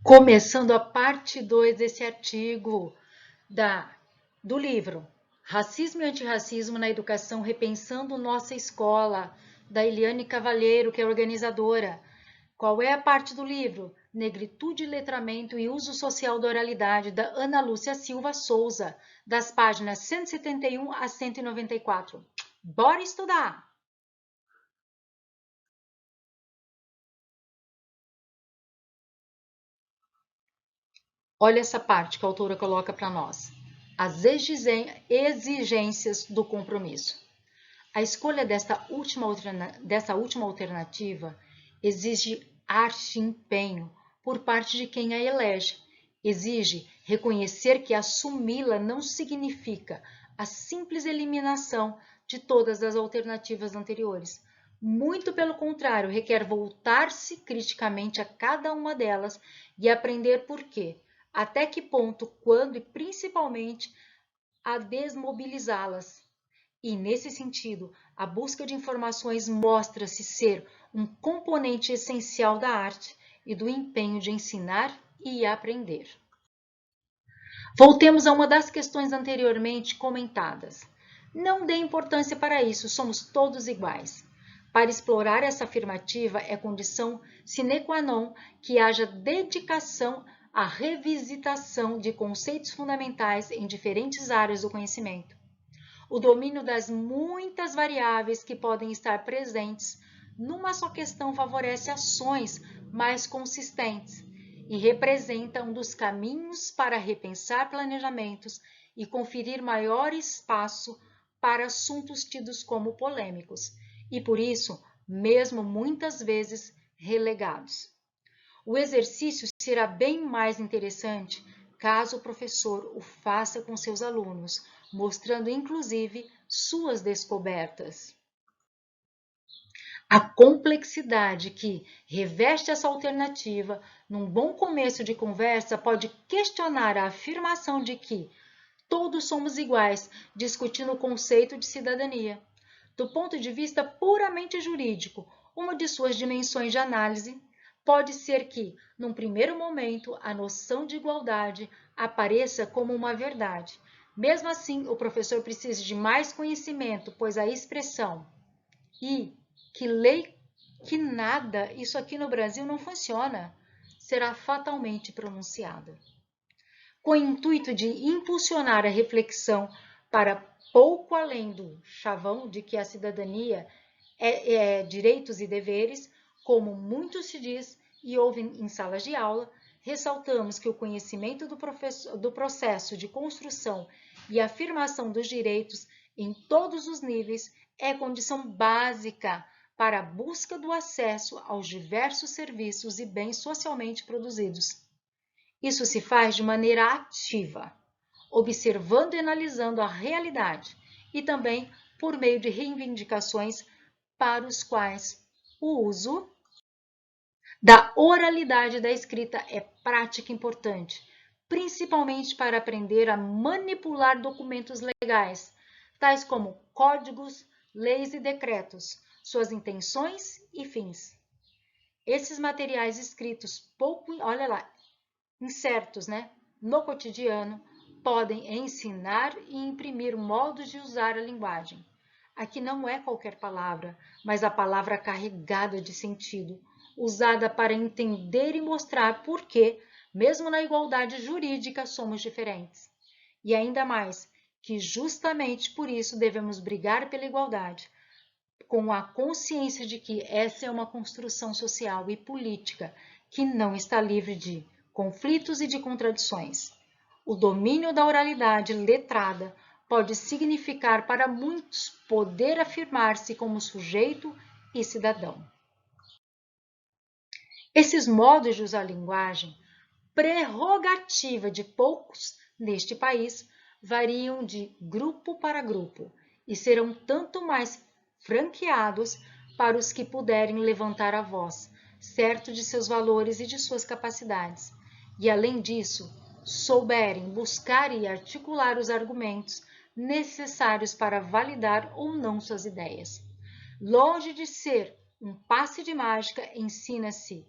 Começando a parte 2 desse artigo do livro Racismo e Antirracismo na Educação, Repensando Nossa Escola, da Eliane Cavalheiro, que é organizadora. Qual é a parte do livro? Negritude, Letramento e Uso Social da Oralidade, da Ana Lúcia Silva Souza, das páginas 171 a 194. Bora estudar! Olha essa parte que a autora coloca para nós. As exigências do compromisso. A escolha dessa última alternativa exige arte e empenho por parte de quem a elege. Exige reconhecer que assumi-la não significa a simples eliminação de todas as alternativas anteriores. Muito pelo contrário, requer voltar-se criticamente a cada uma delas e aprender por quê, até que ponto, quando e principalmente a desmobilizá-las. E, nesse sentido, a busca de informações mostra-se ser um componente essencial da arte e do empenho de ensinar e aprender. Voltemos a uma das questões anteriormente comentadas. Não dê importância para isso, somos todos iguais. Para explorar essa afirmativa, é condição sine qua non que haja dedicação à revisitação de conceitos fundamentais em diferentes áreas do conhecimento. O domínio das muitas variáveis que podem estar presentes numa só questão favorece ações mais consistentes e representa um dos caminhos para repensar planejamentos e conferir maior espaço para assuntos tidos como polêmicos e, por isso, mesmo muitas vezes relegados. O exercício será bem mais interessante caso o professor o faça com seus alunos, mostrando inclusive suas descobertas. A complexidade que reveste essa alternativa, num bom começo de conversa, pode questionar a afirmação de que todos somos iguais, discutindo o conceito de cidadania. Do ponto de vista puramente jurídico, uma de suas dimensões de análise pode ser que, num primeiro momento, a noção de igualdade apareça como uma verdade. Mesmo assim, o professor precisa de mais conhecimento, pois a expressão "e que lei que nada, isso aqui no Brasil não funciona", será fatalmente pronunciada. Com o intuito de impulsionar a reflexão para pouco além do chavão de que a cidadania é direitos e deveres, como muito se diz e ouve em salas de aula, ressaltamos que o conhecimento do processo de construção e afirmação dos direitos em todos os níveis é condição básica para a busca do acesso aos diversos serviços e bens socialmente produzidos. Isso se faz de maneira ativa, observando e analisando a realidade e também por meio de reivindicações para os quais o uso da oralidade da escrita é prática importante, principalmente para aprender a manipular documentos legais, tais como códigos, leis e decretos, suas intenções e fins. Esses materiais escritos incertos, no cotidiano, podem ensinar e imprimir modos de usar a linguagem. Aqui não é qualquer palavra, mas a palavra carregada de sentido, usada para entender e mostrar por que, mesmo na igualdade jurídica, somos diferentes. E ainda mais, que justamente por isso devemos brigar pela igualdade, com a consciência de que essa é uma construção social e política que não está livre de conflitos e de contradições. O domínio da oralidade letrada pode significar para muitos poder afirmar-se como sujeito e cidadão. Esses modos de usar a linguagem, prerrogativa de poucos neste país, variam de grupo para grupo e serão tanto mais franqueados para os que puderem levantar a voz, certo de seus valores e de suas capacidades, e além disso, souberem buscar e articular os argumentos necessários para validar ou não suas ideias. Longe de ser um passe de mágica, ensina-se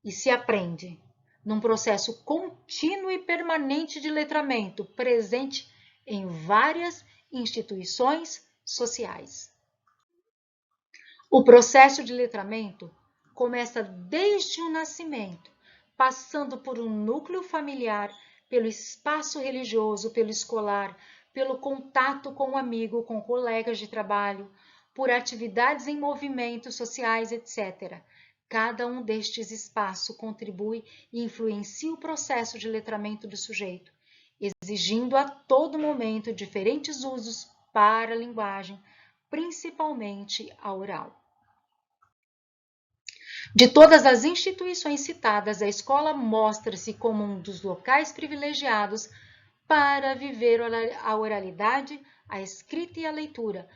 e se aprende. num processo contínuo e permanente de letramento, presente em várias instituições sociais. O processo de letramento começa desde o nascimento, passando por um núcleo familiar, pelo espaço religioso, pelo escolar, pelo contato com o amigo, com colegas de trabalho, por atividades em movimentos sociais, etc. Cada um destes espaços contribui e influencia o processo de letramento do sujeito, exigindo a todo momento diferentes usos para a linguagem, principalmente a oral. De todas as instituições citadas, a escola mostra-se como um dos locais privilegiados para viver a oralidade, a escrita e a leitura,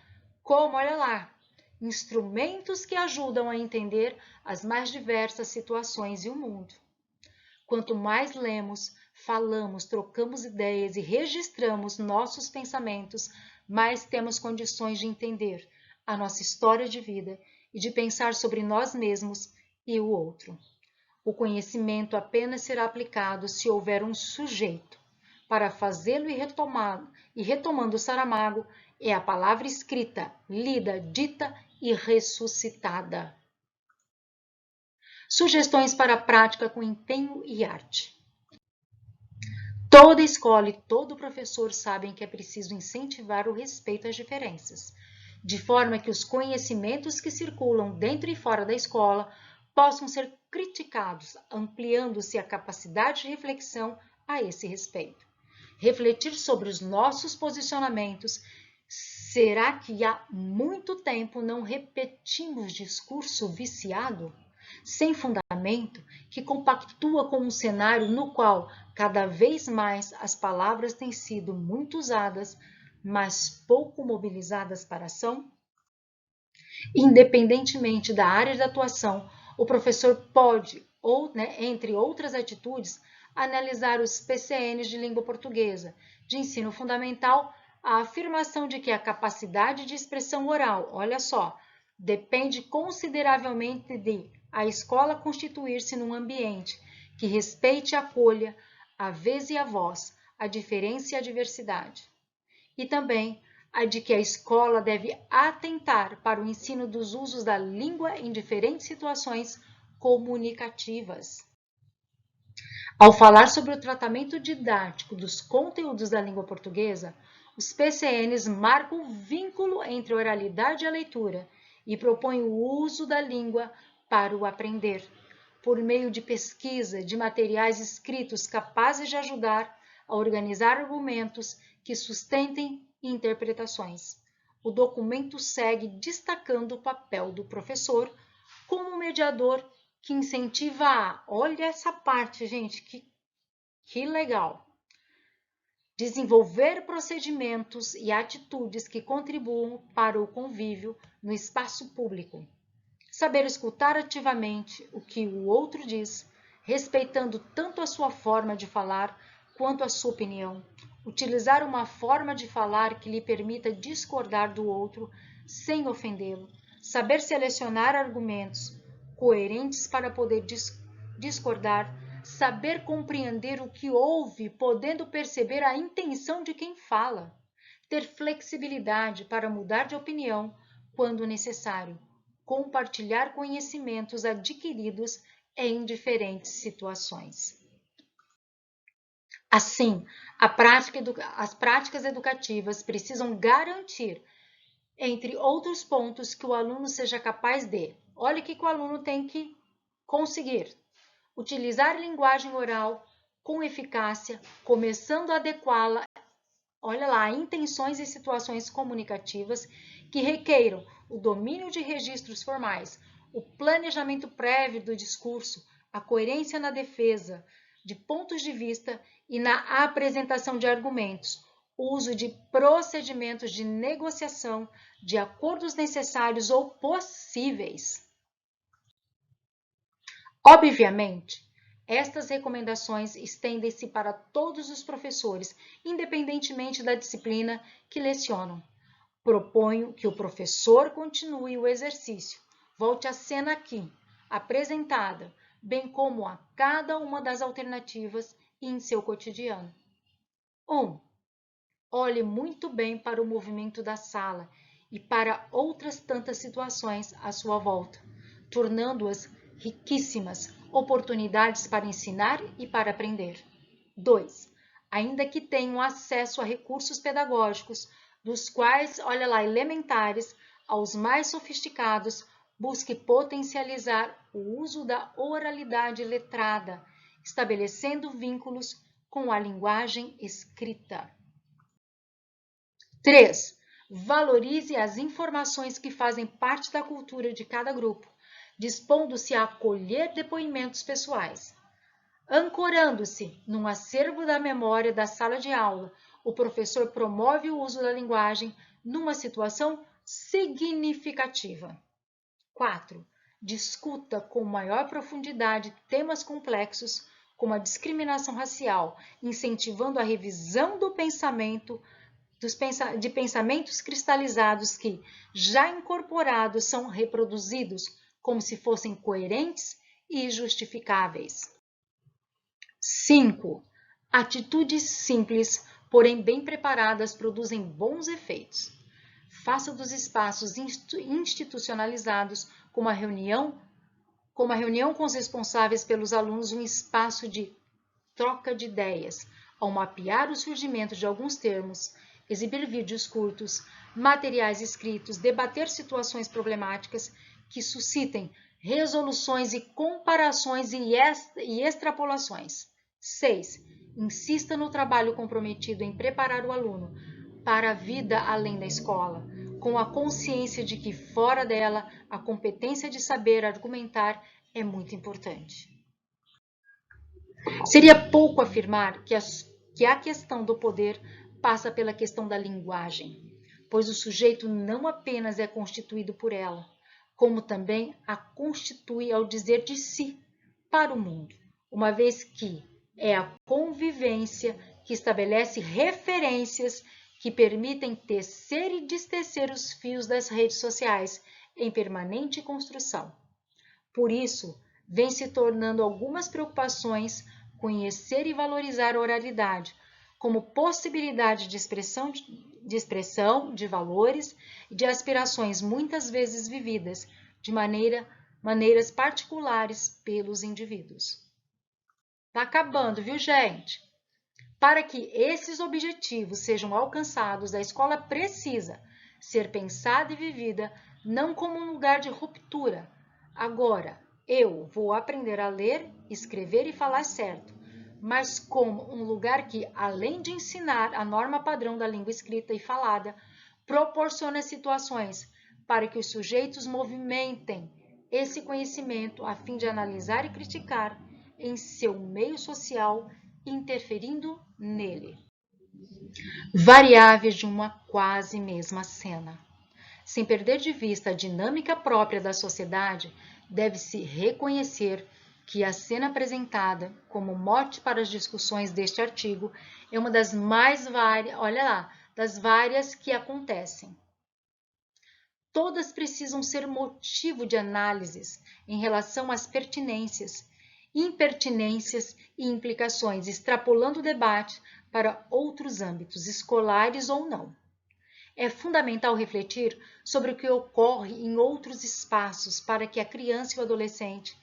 como, olha lá, instrumentos que ajudam a entender as mais diversas situações e o mundo. Quanto mais lemos, falamos, trocamos ideias e registramos nossos pensamentos, mais temos condições de entender a nossa história de vida e de pensar sobre nós mesmos e o outro. O conhecimento apenas será aplicado se houver um sujeito. Para fazê-lo e retomando Saramago, é a palavra escrita, lida, dita e ressuscitada. Sugestões para a prática com empenho e arte. Toda escola e todo professor sabem que é preciso incentivar o respeito às diferenças, de forma que os conhecimentos que circulam dentro e fora da escola possam ser criticados, ampliando-se a capacidade de reflexão a esse respeito. Refletir sobre os nossos posicionamentos. Será que há muito tempo não repetimos discurso viciado, sem fundamento, que compactua com um cenário no qual cada vez mais as palavras têm sido muito usadas, mas pouco mobilizadas para a ação? Independentemente da área de atuação, o professor pode, entre outras atitudes, analisar os PCNs de língua portuguesa, de ensino fundamental, a afirmação de que a capacidade de expressão oral, olha só, depende consideravelmente de a escola constituir-se num ambiente que respeite e acolha a vez e a voz, a diferença e a diversidade. E também a de que a escola deve atentar para o ensino dos usos da língua em diferentes situações comunicativas. Ao falar sobre o tratamento didático dos conteúdos da língua portuguesa, os PCNs marcam o vínculo entre a oralidade e a leitura e propõem o uso da língua para o aprender, por meio de pesquisa de materiais escritos capazes de ajudar a organizar argumentos que sustentem interpretações. O documento segue destacando o papel do professor como mediador que incentiva a... Olha essa parte, gente, que legal! Desenvolver procedimentos e atitudes que contribuam para o convívio no espaço público. Saber escutar ativamente o que o outro diz, respeitando tanto a sua forma de falar quanto a sua opinião. Utilizar uma forma de falar que lhe permita discordar do outro sem ofendê-lo. Saber selecionar argumentos coerentes para poder discordar. Saber compreender o que ouve, podendo perceber a intenção de quem fala. Ter flexibilidade para mudar de opinião quando necessário. Compartilhar conhecimentos adquiridos em diferentes situações. Assim, as práticas educativas precisam garantir, entre outros pontos, que o aluno seja capaz de, olha o que o aluno tem que conseguir, utilizar linguagem oral com eficácia, começando a adequá-la, olha lá, a intenções e situações comunicativas que requeiram o domínio de registros formais, o planejamento prévio do discurso, a coerência na defesa de pontos de vista e na apresentação de argumentos, o uso de procedimentos de negociação, de acordos necessários ou possíveis. Obviamente, estas recomendações estendem-se para todos os professores, independentemente da disciplina que lecionam. Proponho que o professor continue o exercício. Volte à cena aqui, apresentada, bem como a cada uma das alternativas e em seu cotidiano. 1. Olhe muito bem para o movimento da sala e para outras tantas situações à sua volta, tornando-as riquíssimas oportunidades para ensinar e para aprender. 2. Ainda que tenham acesso a recursos pedagógicos, dos quais, olha lá, elementares, aos mais sofisticados, busque potencializar o uso da oralidade letrada, estabelecendo vínculos com a linguagem escrita. 3. Valorize as informações que fazem parte da cultura de cada grupo, dispondo-se a acolher depoimentos pessoais. Ancorando-se num acervo da memória da sala de aula, o professor promove o uso da linguagem numa situação significativa. 4. Discuta com maior profundidade temas complexos, como a discriminação racial, incentivando a revisão do pensamento, de pensamentos cristalizados que, já incorporados, são reproduzidos como se fossem coerentes e justificáveis. 5. Atitudes simples, porém bem preparadas, produzem bons efeitos. Faça dos espaços institucionalizados, como a reunião com os responsáveis pelos alunos, um espaço de troca de ideias, ao mapear o surgimento de alguns termos, exibir vídeos curtos, materiais escritos, debater situações problemáticas que suscitem resoluções e comparações e extrapolações. 6. Insista no trabalho comprometido em preparar o aluno para a vida além da escola, com a consciência de que fora dela a competência de saber argumentar é muito importante. Seria pouco afirmar que a questão do poder passa pela questão da linguagem, pois o sujeito não apenas é constituído por ela, como também a constitui ao dizer de si para o mundo, uma vez que é a convivência que estabelece referências que permitem tecer e destecer os fios das redes sociais em permanente construção. Por isso, vem se tornando algumas preocupações conhecer e valorizar a oralidade como possibilidade de expressão de valores e de aspirações muitas vezes vividas de maneiras particulares pelos indivíduos. Tá acabando, viu, gente? Para que esses objetivos sejam alcançados, a escola precisa ser pensada e vivida não como um lugar de ruptura. Agora, eu vou aprender a ler, escrever e falar certo, mas como um lugar que, além de ensinar a norma padrão da língua escrita e falada, proporciona situações para que os sujeitos movimentem esse conhecimento a fim de analisar e criticar em seu meio social, interferindo nele. Variáveis de uma quase mesma cena. Sem perder de vista a dinâmica própria da sociedade, deve-se reconhecer que a cena apresentada como mote para as discussões deste artigo é uma das mais várias, olha lá, das várias que acontecem. Todas precisam ser motivo de análises em relação às pertinências, impertinências e implicações, extrapolando o debate para outros âmbitos, escolares ou não. É fundamental refletir sobre o que ocorre em outros espaços para que a criança e o adolescente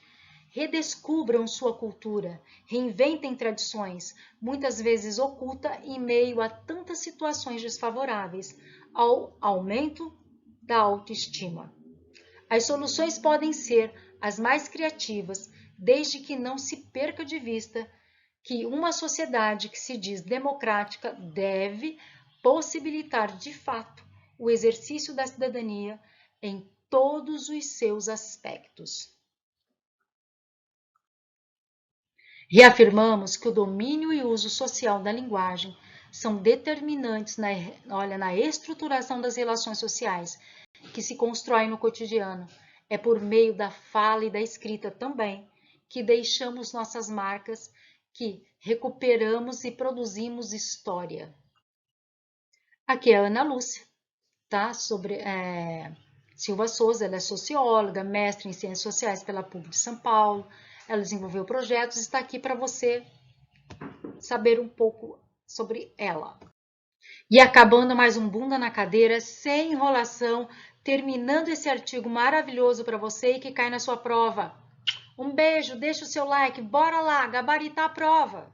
redescubram sua cultura, reinventem tradições, muitas vezes oculta em meio a tantas situações desfavoráveis ao aumento da autoestima. As soluções podem ser as mais criativas, desde que não se perca de vista que uma sociedade que se diz democrática deve possibilitar de fato o exercício da cidadania em todos os seus aspectos. Reafirmamos que o domínio e uso social da linguagem são determinantes na estruturação das relações sociais que se constroem no cotidiano. É por meio da fala e da escrita também que deixamos nossas marcas, que recuperamos e produzimos história. Aqui é a Ana Lúcia, tá? Sobre Silva Souza, ela é socióloga, mestre em Ciências Sociais pela PUC de São Paulo, ela desenvolveu projetos, está aqui para você saber um pouco sobre ela. E acabando mais um Bunda na Cadeira, sem enrolação, terminando esse artigo maravilhoso para você e que cai na sua prova. Um beijo, deixa o seu like, bora lá, gabaritar a prova!